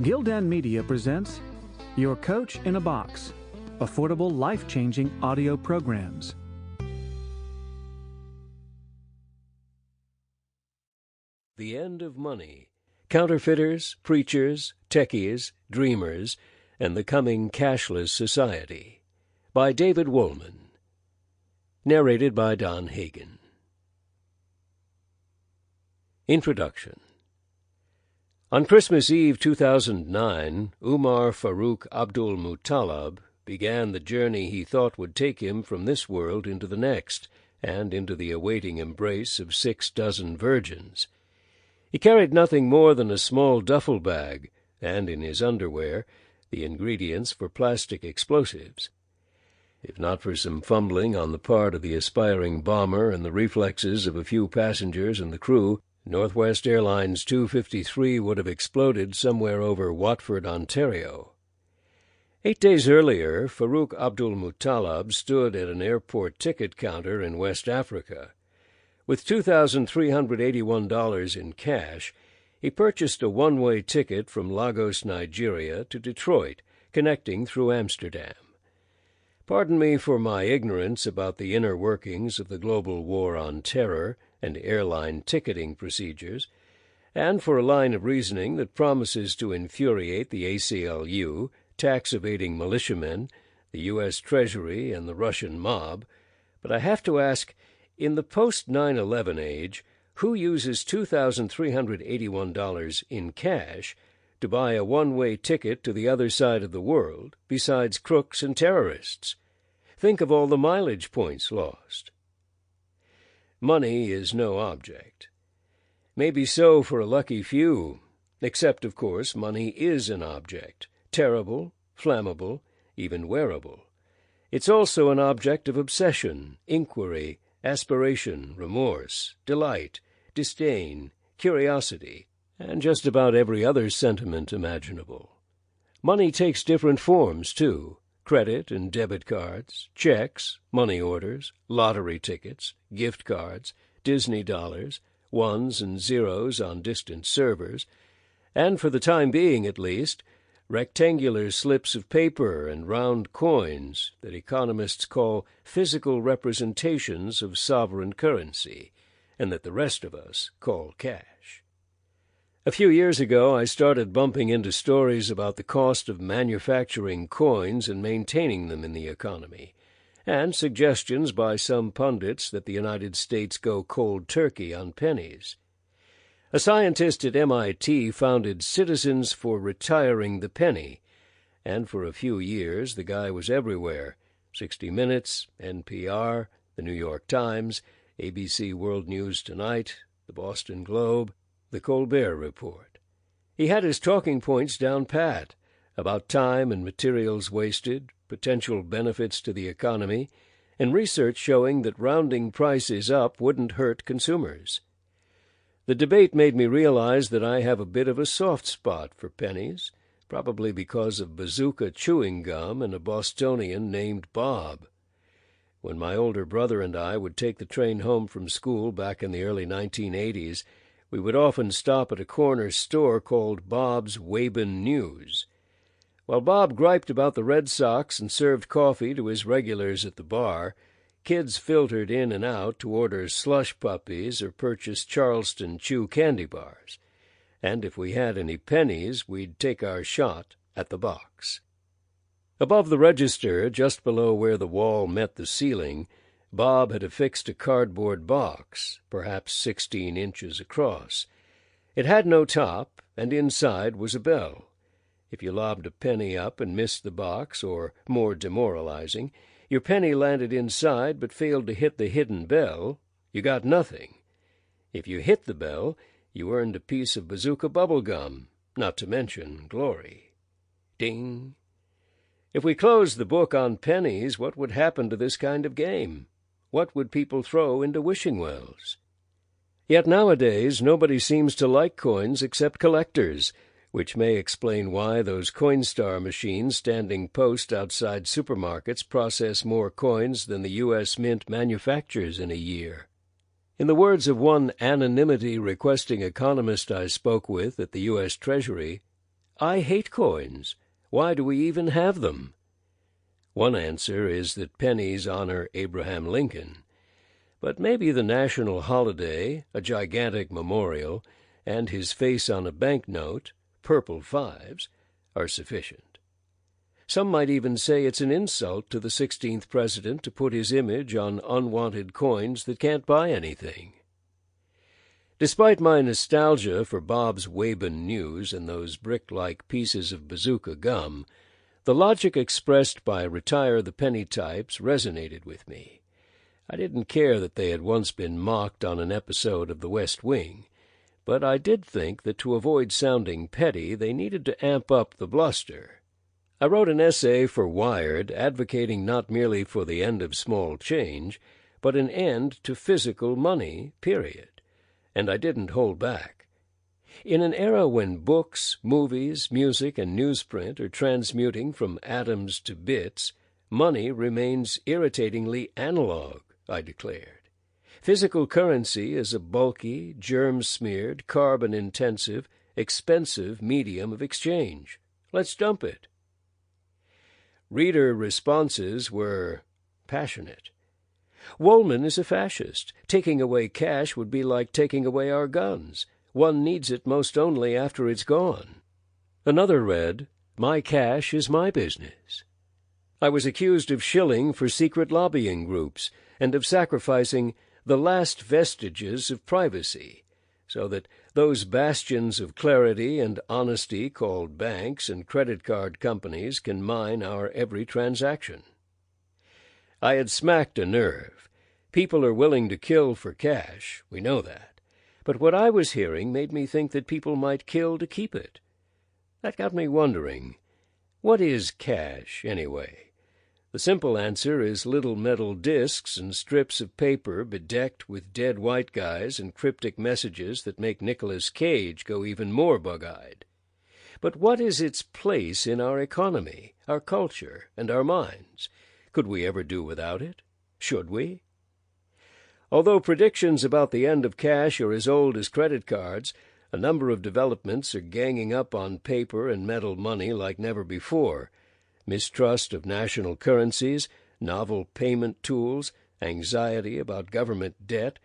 Gildan Media presents Your Coach in a Box, affordable, life-changing audio programs. The End of Money, Counterfeiters, Preachers, Techies, Dreamers, and the Coming Cashless Society, by David Wolman. Narrated by Don Hagen. Introduction. On Christmas Eve 2009, Umar Farouk Abdul Muttalib began the journey he thought would take him from this world into the next, and into the awaiting embrace of 6 dozen virgins. He carried nothing more than a small duffel bag, and in his underwear, the ingredients for plastic explosives. If not for some fumbling on the part of the aspiring bomber and the reflexes of a few passengers and the crew, Northwest Airlines 253 would have exploded somewhere over Watford, Ontario. 8 days earlier, Farouk Abdul Muttalib stood at an airport ticket counter in West Africa. With $2,381 in cash, he purchased a one-way ticket from Lagos, Nigeria, to Detroit, connecting through Amsterdam. Pardon me for my ignorance about the inner workings of the global war on terror and airline ticketing procedures, and for a line of reasoning that promises to infuriate the ACLU, tax-evading militiamen, the U.S. Treasury, and the Russian mob, but I have to ask, in the post-9/11 age, who uses $2,381 in cash to buy a one-way ticket to the other side of the world, besides crooks and terrorists? Think of all the mileage points lost. Money is no object. Maybe so for a lucky few, except, of course, money is an object, terrible, flammable, even wearable. It's also an object of obsession, inquiry, aspiration, remorse, delight, disdain, curiosity, and just about every other sentiment imaginable. Money takes different forms, too. Credit and debit cards, checks, money orders, lottery tickets, gift cards, Disney dollars, ones and zeros on distant servers, and for the time being at least, rectangular slips of paper and round coins that economists call physical representations of sovereign currency, and that the rest of us call cash. A few years ago, I started bumping into stories about the cost of manufacturing coins and maintaining them in the economy, and suggestions by some pundits that the United States go cold turkey on pennies. A scientist at MIT founded Citizens for Retiring the Penny, and for a few years the guy was everywhere: 60 Minutes, NPR, the New York Times, ABC World News Tonight, the Boston Globe, the Colbert Report. He had his talking points down pat, about time and materials wasted, potential benefits to the economy, and research showing that rounding prices up wouldn't hurt consumers. The debate made me realize that I have a bit of a soft spot for pennies, probably because of bazooka chewing gum and a Bostonian named Bob. When my older brother and I would take the train home from school back in the early 1980s, we would often stop at a corner store called Bob's Wabin News. While Bob griped about the Red Sox and served coffee to his regulars at the bar, kids filtered in and out to order slush puppies or purchase Charleston Chew candy bars. And if we had any pennies, we'd take our shot at the box. Above the register, just below where the wall met the ceiling, Bob had affixed a cardboard box, perhaps 16 inches across. It had no top, and inside was a bell. If you lobbed a penny up and missed the box, or, more demoralizing, your penny landed inside but failed to hit the hidden bell, you got nothing. If you hit the bell, you earned a piece of bazooka bubble gum, not to mention glory. Ding. If we closed the book on pennies, what would happen to this kind of game? What would people throw into wishing wells? Yet nowadays nobody seems to like coins except collectors, which may explain why those Coinstar machines standing post outside supermarkets process more coins than the U.S. Mint manufactures in a year. In the words of one anonymity-requesting economist I spoke with at the U.S. Treasury, I hate coins. Why do we even have them? One answer is that pennies honor Abraham Lincoln. But maybe the national holiday, a gigantic memorial, and his face on a banknote, purple fives, are sufficient. Some might even say it's an insult to the 16th president to put his image on unwanted coins that can't buy anything. Despite my nostalgia for Bob's Wabun News and those brick-like pieces of bazooka gum, the logic expressed by Retire the Penny types resonated with me. I didn't care that they had once been mocked on an episode of The West Wing, but I did think that to avoid sounding petty, they needed to amp up the bluster. I wrote an essay for Wired advocating not merely for the end of small change, but an end to physical money, period. And I didn't hold back. In an era when books, movies, music, and newsprint are transmuting from atoms to bits, money remains irritatingly analog, I declared. Physical currency is a bulky, germ-smeared, carbon-intensive, expensive medium of exchange. Let's dump it. Reader responses were passionate. Wolman is a fascist. Taking away cash would be like taking away our guns. One needs it most only after it's gone. Another read, My cash is my business. I was accused of shilling for secret lobbying groups and of sacrificing the last vestiges of privacy, so that those bastions of clarity and honesty called banks and credit card companies can mine our every transaction. I had smacked a nerve. People are willing to kill for cash, we know that. But what I was hearing made me think that people might kill to keep it. That got me wondering, what is cash, anyway? The simple answer is little metal discs and strips of paper bedecked with dead white guys and cryptic messages that make Nicolas Cage go even more bug-eyed. But what is its place in our economy, our culture, and our minds? Could we ever do without it? Should we? Although predictions about the end of cash are as old as credit cards, a number of developments are ganging up on paper and metal money like never before. Mistrust of national currencies, novel payment tools, anxiety about government debt,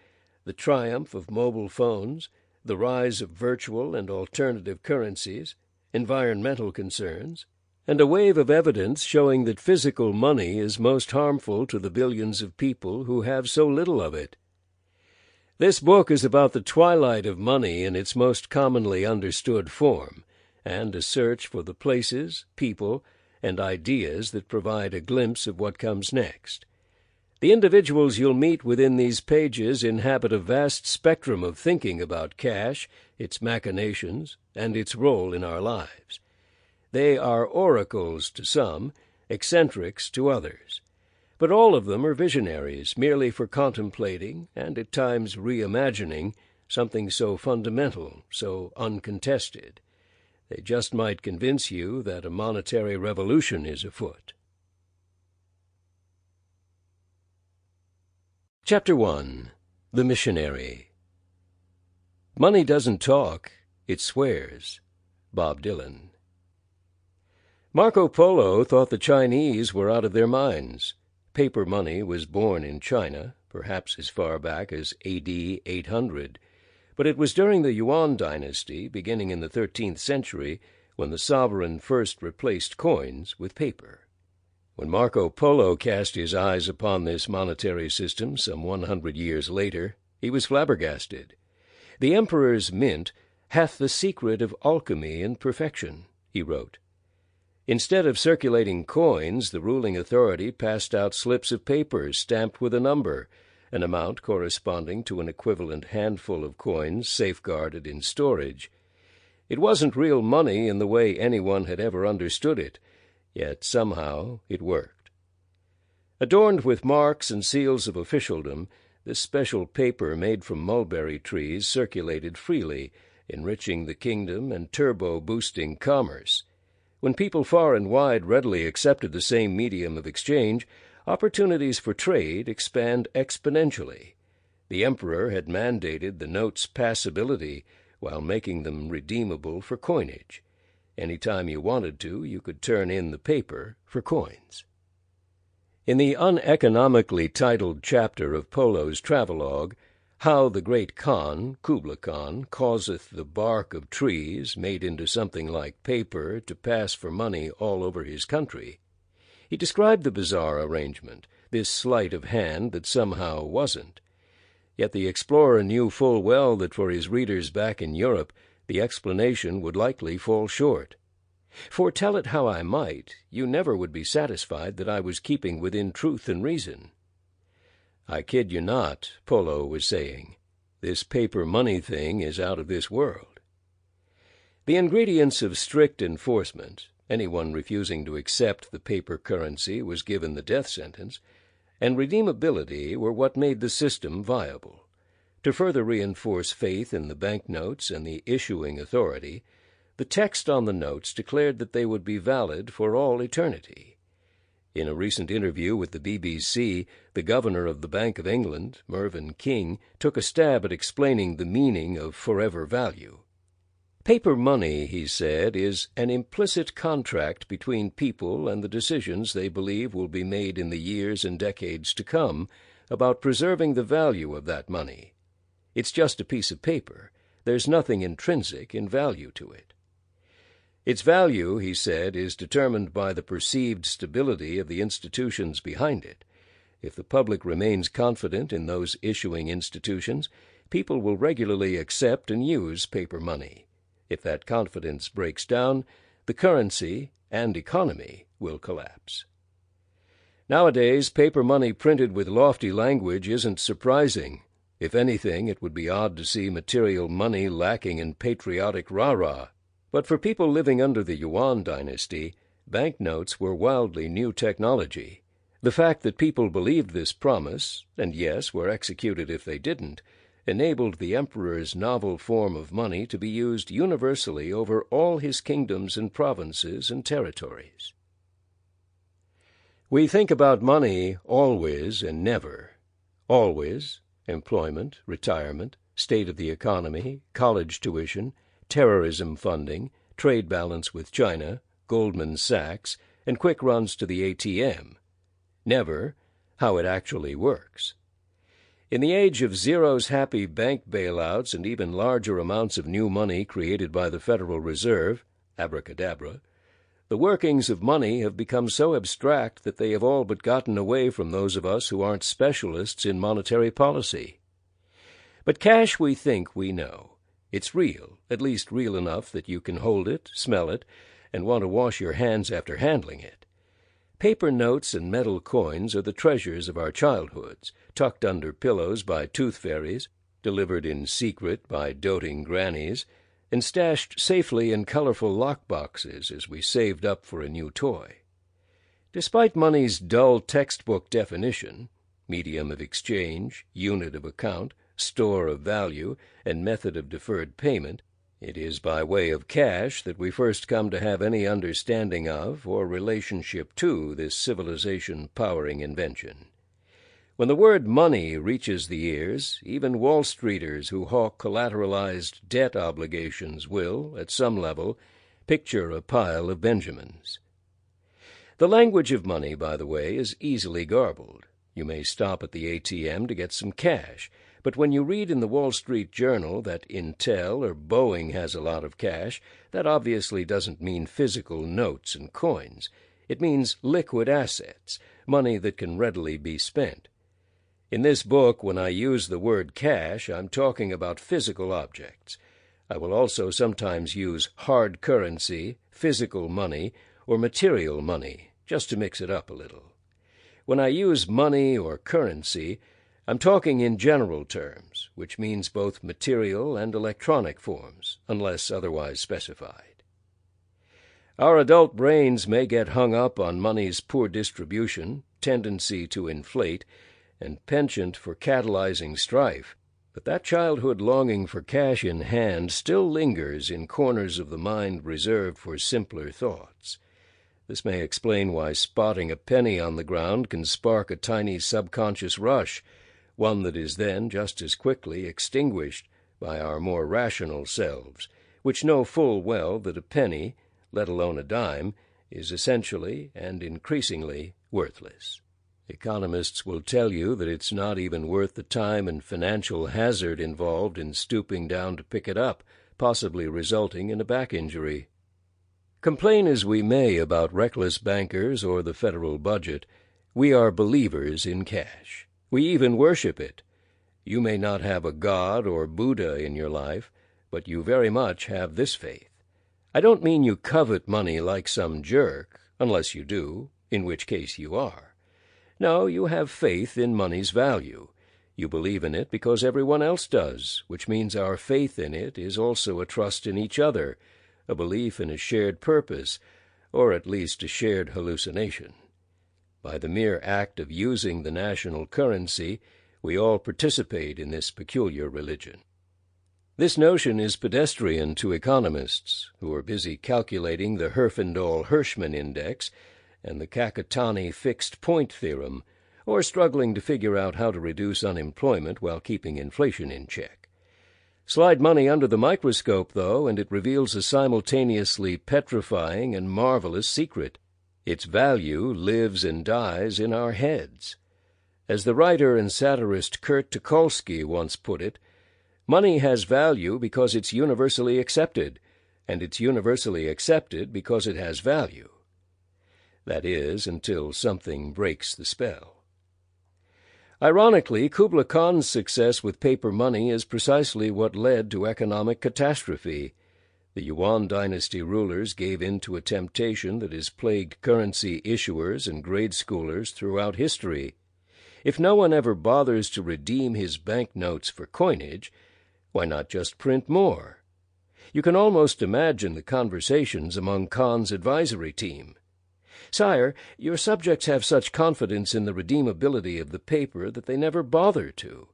the triumph of mobile phones, the rise of virtual and alternative currencies, environmental concerns, and a wave of evidence showing that physical money is most harmful to the billions of people who have so little of it. This book is about the twilight of money in its most commonly understood form, and a search for the places, people, and ideas that provide a glimpse of what comes next. The individuals you'll meet within these pages inhabit a vast spectrum of thinking about cash, its machinations, and its role in our lives. They are oracles to some, eccentrics to others. But all of them are visionaries, merely for contemplating, and at times reimagining, something so fundamental, so uncontested. They just might convince you that a monetary revolution is afoot. Chapter 1. The Missionary. Money doesn't talk, it swears. Bob Dylan. Marco Polo thought the Chinese were out of their minds. Paper money was born in China, perhaps as far back as A.D. 800, but it was during the Yuan dynasty, beginning in the 13th century, when the sovereign first replaced coins with paper. When Marco Polo cast his eyes upon this monetary system some 100 years later, he was flabbergasted. "The emperor's mint hath the secret of alchemy and perfection," he wrote. Instead of circulating coins, the ruling authority passed out slips of paper stamped with a number, an amount corresponding to an equivalent handful of coins safeguarded in storage. It wasn't real money in the way anyone had ever understood it, yet somehow it worked. Adorned with marks and seals of officialdom, this special paper made from mulberry trees circulated freely, enriching the kingdom and turbo-boosting commerce. When people far and wide readily accepted the same medium of exchange, opportunities for trade expand exponentially. The emperor had mandated the notes' passability while making them redeemable for coinage. Any time you wanted to, you could turn in the paper for coins. In the uneconomically titled chapter of Polo's travelogue, How the Great Khan, Kublai Khan, Causeth the Bark of Trees, made into something like paper, to pass for money all over his country, he described the bizarre arrangement, this sleight of hand that somehow wasn't. Yet the explorer knew full well that for his readers back in Europe the explanation would likely fall short. For tell it how I might, you never would be satisfied that I was keeping within truth and reason. I kid you not, Polo was saying. This paper money thing is out of this world. The ingredients of strict enforcement, anyone refusing to accept the paper currency was given the death sentence, and redeemability were what made the system viable. To further reinforce faith in the banknotes and the issuing authority, the text on the notes declared that they would be valid for all eternity. In a recent interview with the BBC, the governor of the Bank of England, Mervyn King, took a stab at explaining the meaning of forever value. Paper money, he said, is an implicit contract between people and the decisions they believe will be made in the years and decades to come about preserving the value of that money. It's just a piece of paper. There's nothing intrinsic in value to it. Its value, he said, is determined by the perceived stability of the institutions behind it. If the public remains confident in those issuing institutions, people will regularly accept and use paper money. If that confidence breaks down, the currency and economy will collapse. Nowadays, paper money printed with lofty language isn't surprising. If anything, it would be odd to see material money lacking in patriotic rah-rah. But for people living under the Yuan dynasty, banknotes were wildly new technology. The fact that people believed this promise, and yes, were executed if they didn't, enabled the emperor's novel form of money to be used universally over all his kingdoms and provinces and territories. We think about money always and never. Always, employment, retirement, state of the economy, college tuition, terrorism funding, trade balance with China, Goldman Sachs, and quick runs to the ATM. Never how it actually works. In the age of zero's happy bank bailouts and even larger amounts of new money created by the Federal Reserve, abracadabra, the workings of money have become so abstract that they have all but gotten away from those of us who aren't specialists in monetary policy. But cash we think we know. It's real, at least real enough that you can hold it, smell it, and want to wash your hands after handling it. Paper notes and metal coins are the treasures of our childhoods, tucked under pillows by tooth fairies, delivered in secret by doting grannies, and stashed safely in colorful lockboxes as we saved up for a new toy. Despite money's dull textbook definition, medium of exchange, unit of account, store of value, and method of deferred payment, it is by way of cash that we first come to have any understanding of or relationship to this civilization-powering invention. When the word money reaches the ears, even Wall Streeters who hawk collateralized debt obligations will, at some level, picture a pile of Benjamins. The language of money, by the way, is easily garbled. You may stop at the ATM to get some cash, but when you read in the Wall Street Journal that Intel or Boeing has a lot of cash, that obviously doesn't mean physical notes and coins. It means liquid assets, money that can readily be spent. In this book, when I use the word cash, I'm talking about physical objects. I will also sometimes use hard currency, physical money, or material money, just to mix it up a little. When I use money or currency, I'm talking in general terms, which means both material and electronic forms, unless otherwise specified. Our adult brains may get hung up on money's poor distribution, tendency to inflate, and penchant for catalyzing strife, but that childhood longing for cash in hand still lingers in corners of the mind reserved for simpler thoughts. This may explain why spotting a penny on the ground can spark a tiny subconscious rush, one that is then just as quickly extinguished by our more rational selves, which know full well that a penny, let alone a dime, is essentially and increasingly worthless. Economists will tell you that it's not even worth the time and financial hazard involved in stooping down to pick it up, possibly resulting in a back injury. Complain as we may about reckless bankers or the federal budget, we are believers in cash. We even worship it. You may not have a God or Buddha in your life, but you very much have this faith. I don't mean you covet money like some jerk, unless you do, in which case you are. No, you have faith in money's value. You believe in it because everyone else does, which means our faith in it is also a trust in each other, a belief in a shared purpose, or at least a shared hallucination. By the mere act of using the national currency, we all participate in this peculiar religion. This notion is pedestrian to economists, who are busy calculating the Herfindahl-Hirschman index and the Kakutani fixed point theorem, or struggling to figure out how to reduce unemployment while keeping inflation in check. Slide money under the microscope, though, and it reveals a simultaneously petrifying and marvelous secret. Its value lives and dies in our heads. As the writer and satirist Kurt Tucholsky once put it, money has value because it's universally accepted, and it's universally accepted because it has value. That is, until something breaks the spell. Ironically, Kubla Khan's success with paper money is precisely what led to economic catastrophe. The Yuan dynasty rulers gave in to a temptation that has plagued currency issuers and grade schoolers throughout history. If no one ever bothers to redeem his banknotes for coinage, why not just print more? You can almost imagine the conversations among Khan's advisory team. Sire, your subjects have such confidence in the redeemability of the paper that they never bother to.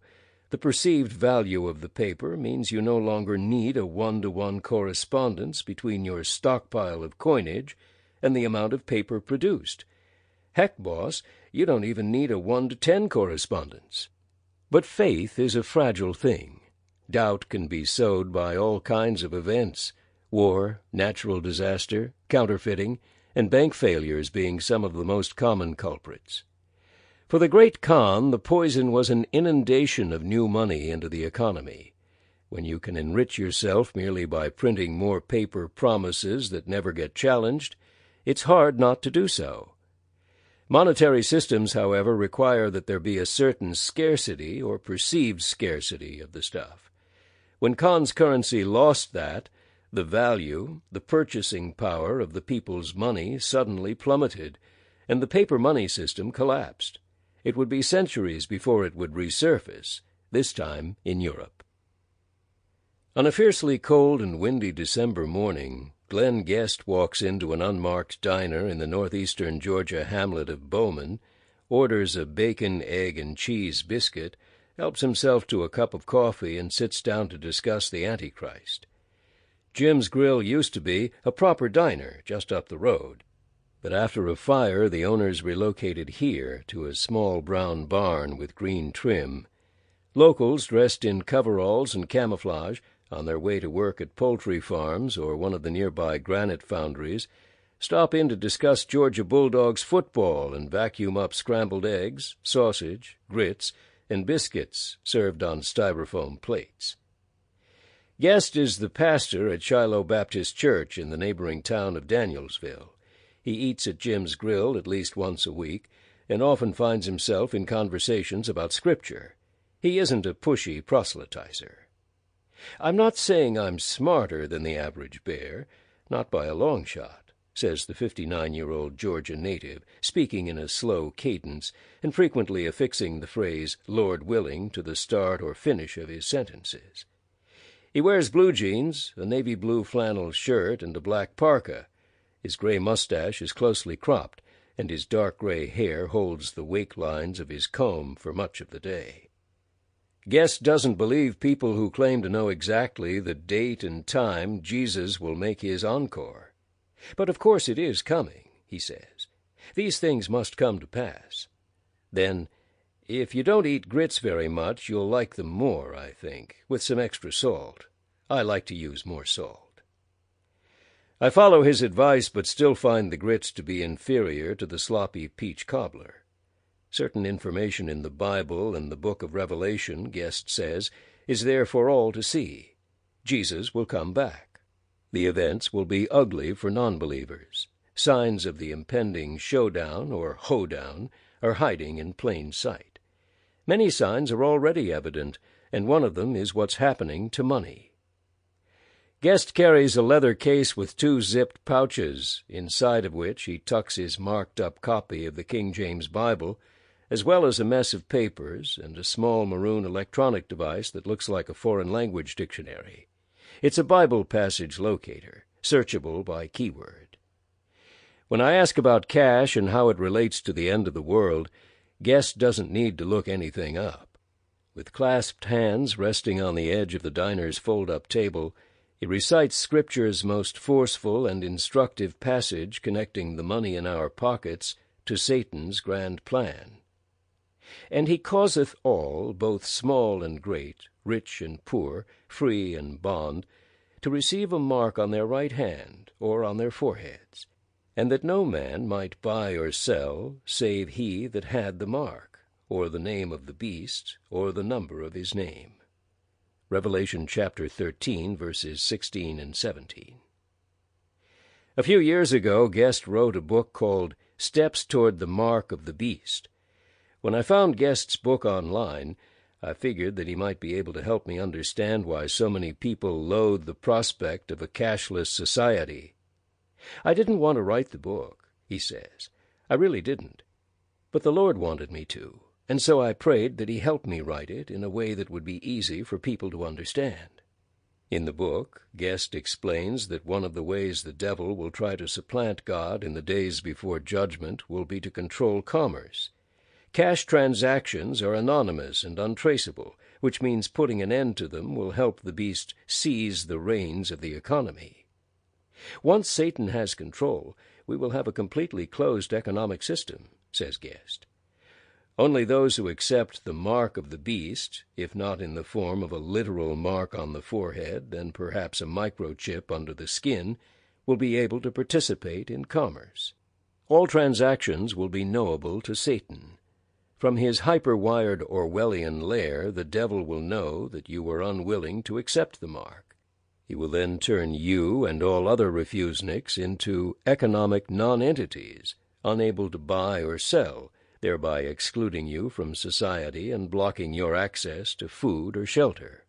The perceived value of the paper means you no longer need a one-to-one correspondence between your stockpile of coinage and the amount of paper produced. Heck, boss, you don't even need a 1-to-10 correspondence. But faith is a fragile thing. Doubt can be sowed by all kinds of events, war, natural disaster, counterfeiting, and bank failures being some of the most common culprits. For the great Khan, the poison was an inundation of new money into the economy. When you can enrich yourself merely by printing more paper promises that never get challenged, it's hard not to do so. Monetary systems, however, require that there be a certain scarcity or perceived scarcity of the stuff. When Khan's currency lost that, the value, the purchasing power of the people's money suddenly plummeted, and the paper money system collapsed. It would be centuries before it would resurface, this time in Europe. On a fiercely cold and windy December morning, Glenn Guest walks into an unmarked diner in the northeastern Georgia hamlet of Bowman, orders a bacon, egg, and cheese biscuit, helps himself to a cup of coffee, and sits down to discuss the Antichrist. Jim's Grill used to be a proper diner just up the road, but after a fire the owners relocated here to a small brown barn with green trim. Locals dressed in coveralls and camouflage, on their way to work at poultry farms or one of the nearby granite foundries, stop in to discuss Georgia Bulldogs football and vacuum up scrambled eggs, sausage, grits, and biscuits served on styrofoam plates. Guest is the pastor at Shiloh Baptist Church in the neighboring town of Danielsville. He eats at Jim's Grill at least once a week, and often finds himself in conversations about Scripture. He isn't a pushy proselytizer. "I'm not saying I'm smarter than the average bear, not by a long shot," says the 59-year-old Georgia native, speaking in a slow cadence, and frequently affixing the phrase "Lord willing" to the start or finish of his sentences. He wears blue jeans, a navy blue flannel shirt, and a black parka. His gray mustache is closely cropped, and his dark gray hair holds the wake lines of his comb for much of the day. Guest doesn't believe people who claim to know exactly the date and time Jesus will make his encore. But of course it is coming, he says. These things must come to pass. Then, if you don't eat grits very much, you'll like them more, I think, with some extra salt. I like to use more salt. I follow his advice, but still find the grits to be inferior to the sloppy peach cobbler. Certain information in the Bible and the book of Revelation, Guest says, is there for all to see. Jesus will come back. The events will be ugly for non-believers. Signs of the impending showdown or hoedown are hiding in plain sight. Many signs are already evident, and one of them is what's happening to money. Guest carries a leather case with 2 zipped pouches, inside of which he tucks his marked-up copy of the King James Bible, as well as a mess of papers and a small maroon electronic device that looks like a foreign language dictionary. It's a Bible passage locator, searchable by keyword. When I ask about cash and how it relates to the end of the world, Guest doesn't need to look anything up. With clasped hands resting on the edge of the diner's fold-up table, he recites Scripture's most forceful and instructive passage connecting the money in our pockets to Satan's grand plan. And he causeth all, both small and great, rich and poor, free and bond, to receive a mark on their right hand or on their foreheads, and that no man might buy or sell, save he that had the mark, or the name of the beast, or the number of his name. Revelation chapter 13, verses 16 and 17. A few years ago, Guest wrote a book called Steps Toward the Mark of the Beast. When I found Guest's book online, I figured that he might be able to help me understand why so many people loathe the prospect of a cashless society. I didn't want to write the book, he says. I really didn't. But the Lord wanted me to, and so I prayed that he help me write it in a way that would be easy for people to understand. In the book, Guest explains that one of the ways the devil will try to supplant God in the days before judgment will be to control commerce. Cash transactions are anonymous and untraceable, which means putting an end to them will help the beast seize the reins of the economy. Once Satan has control, we will have a completely closed economic system, says Guest. Only those who accept the mark of the beast, if not in the form of a literal mark on the forehead, then perhaps a microchip under the skin, will be able to participate in commerce. All transactions will be knowable to Satan. From his hyper-wired Orwellian lair, the devil will know that you are unwilling to accept the mark. He will then turn you and all other refuseniks into economic non-entities, unable to buy or sell, thereby excluding you from society and blocking your access to food or shelter.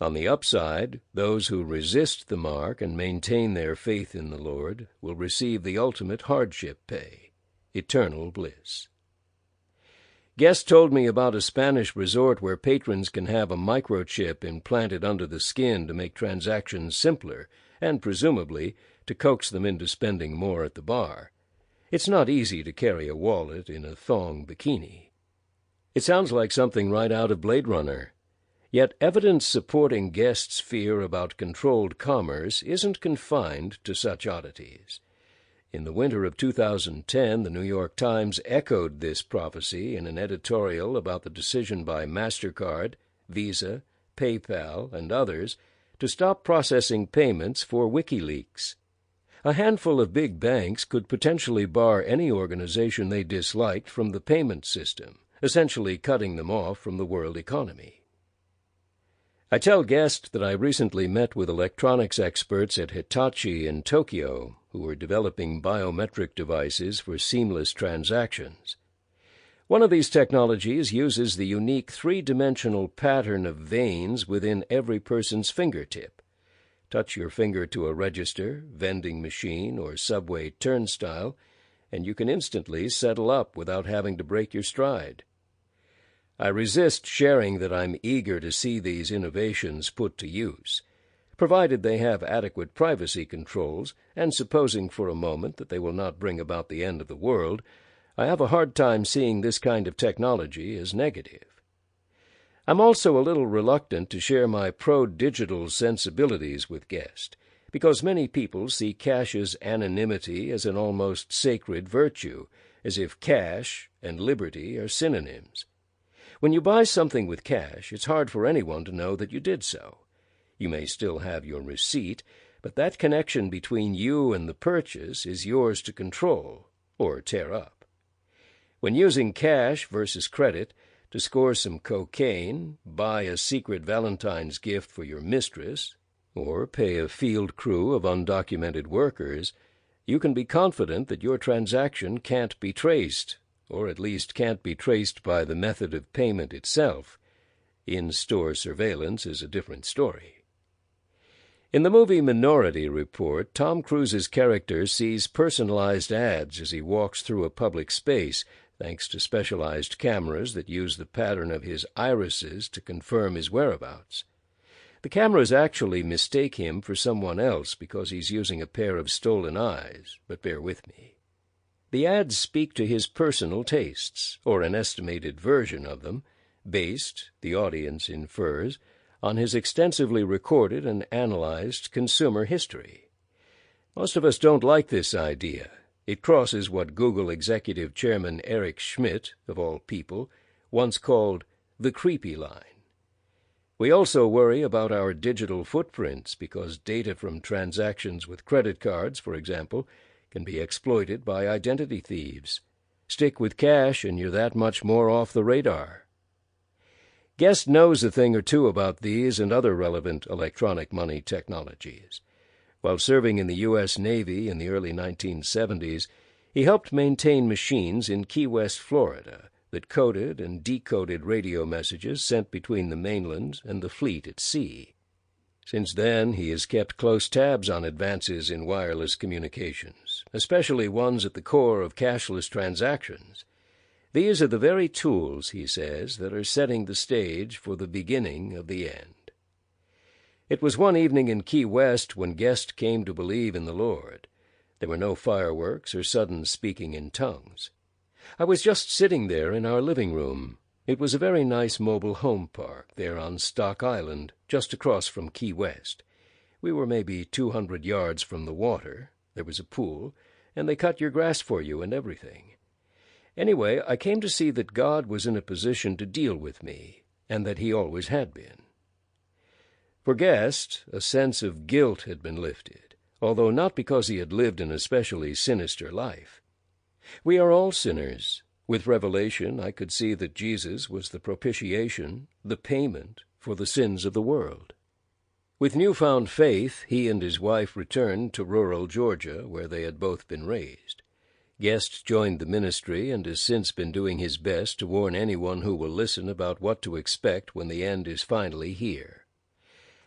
On the upside, those who resist the mark and maintain their faith in the Lord will receive the ultimate hardship pay, eternal bliss. Guest told me about a Spanish resort where patrons can have a microchip implanted under the skin to make transactions simpler and, presumably, to coax them into spending more at the bar. It's not easy to carry a wallet in a thong bikini. It sounds like something right out of Blade Runner. Yet evidence supporting Guest's fear about controlled commerce isn't confined to such oddities. In the winter of 2010, the New York Times echoed this prophecy in an editorial about the decision by MasterCard, Visa, PayPal, and others to stop processing payments for WikiLeaks. A handful of big banks could potentially bar any organization they disliked from the payment system, essentially cutting them off from the world economy. I tell Guest that I recently met with electronics experts at Hitachi in Tokyo who are developing biometric devices for seamless transactions. One of these technologies uses the unique three-dimensional pattern of veins within every person's fingertip. Touch your finger to a register, vending machine, or subway turnstile, and you can instantly settle up without having to break your stride. I resist sharing that I'm eager to see these innovations put to use, provided they have adequate privacy controls, and supposing for a moment that they will not bring about the end of the world. I have a hard time seeing this kind of technology as negative. I'm also a little reluctant to share my pro-digital sensibilities with Guest, because many people see cash's anonymity as an almost sacred virtue, as if cash and liberty are synonyms. When you buy something with cash, it's hard for anyone to know that you did so. You may still have your receipt, But that connection between you and the purchase is yours to control or tear up. When using cash versus credit to score some cocaine, buy a secret Valentine's gift for your mistress, or pay a field crew of undocumented workers, you can be confident that your transaction can't be traced, or at least can't be traced by the method of payment itself. In-store surveillance is a different story. In the movie Minority Report, Tom Cruise's character sees personalized ads as he walks through a public space, thanks to specialized cameras that use the pattern of his irises to confirm his whereabouts. The cameras actually mistake him for someone else because he's using a pair of stolen eyes, but bear with me. The ads speak to his personal tastes, or an estimated version of them, based, the audience infers, on his extensively recorded and analyzed consumer history. Most of us don't like this idea. It crosses what Google executive chairman Eric Schmidt, of all people, once called the creepy line. We also worry about our digital footprints because data from transactions with credit cards, for example, can be exploited by identity thieves. Stick with cash and you're that much more off the radar. Guest knows a thing or two about these and other relevant electronic money technologies. While serving in the U.S. Navy in the early 1970s, he helped maintain machines in Key West, Florida, that coded and decoded radio messages sent between the mainland and the fleet at sea. Since then, he has kept close tabs on advances in wireless communications, especially ones at the core of cashless transactions. These are the very tools, he says, that are setting the stage for the beginning of the end. It was one evening in Key West when Guest came to believe in the Lord. There were no fireworks or sudden speaking in tongues. I was just sitting there in our living room. It was a very nice mobile home park there on Stock Island, just across from Key West. We were maybe 200 yards from the water. There was a pool, and they cut your grass for you and everything. Anyway, I came to see that God was in a position to deal with me, and that he always had been. For Guest, a sense of guilt had been lifted, although not because he had lived an especially sinister life. We are all sinners. With revelation, I could see that Jesus was the propitiation, the payment for the sins of the world. With newfound faith, he and his wife returned to rural Georgia, where they had both been raised. Guest joined the ministry and has since been doing his best to warn anyone who will listen about what to expect when the end is finally here.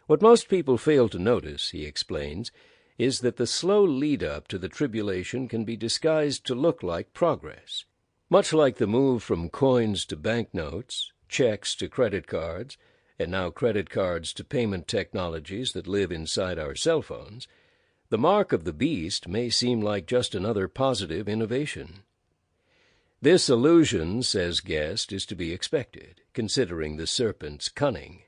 What most people fail to notice, he explains, is that the slow lead-up to the tribulation can be disguised to look like progress. Much like the move from coins to banknotes, checks to credit cards, and now credit cards to payment technologies that live inside our cell phones, the mark of the beast may seem like just another positive innovation. This illusion, says Guest, is to be expected, considering the serpent's cunning.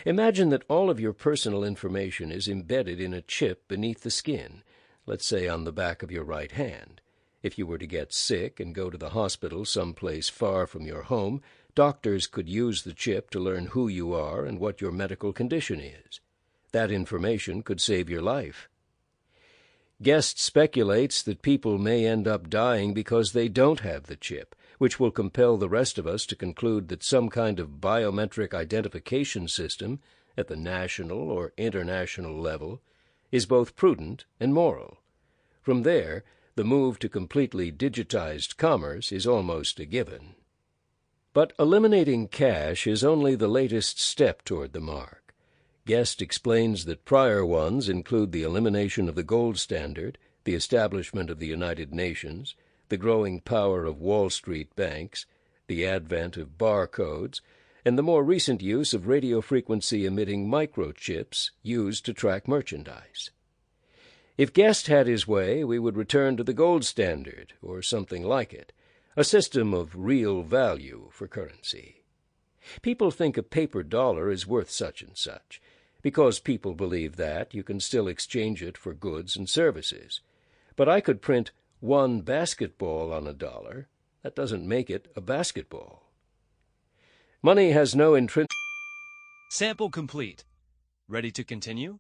Imagine that all of your personal information is embedded in a chip beneath the skin, let's say on the back of your right hand. If you were to get sick and go to the hospital someplace far from your home, doctors could use the chip to learn who you are and what your medical condition is. That information could save your life. Guest speculates that people may end up dying because they don't have the chip, which will compel the rest of us to conclude that some kind of biometric identification system at the national or international level is both prudent and moral. From there, the move to completely digitized commerce is almost a given. But eliminating cash is only the latest step toward the mark. Guest explains that prior ones include the elimination of the gold standard, the establishment of the United Nations, the growing power of Wall Street banks, the advent of barcodes, and the more recent use of radio frequency emitting microchips used to track merchandise. If Guest had his way, we would return to the gold standard, or something like it, a system of real value for currency. People think a paper dollar is worth such and such. Because people believe that, you can still exchange it for goods and services. But I could print one basketball on a dollar. That doesn't make it a basketball. Money has no intrinsic... Sample complete. Ready to continue?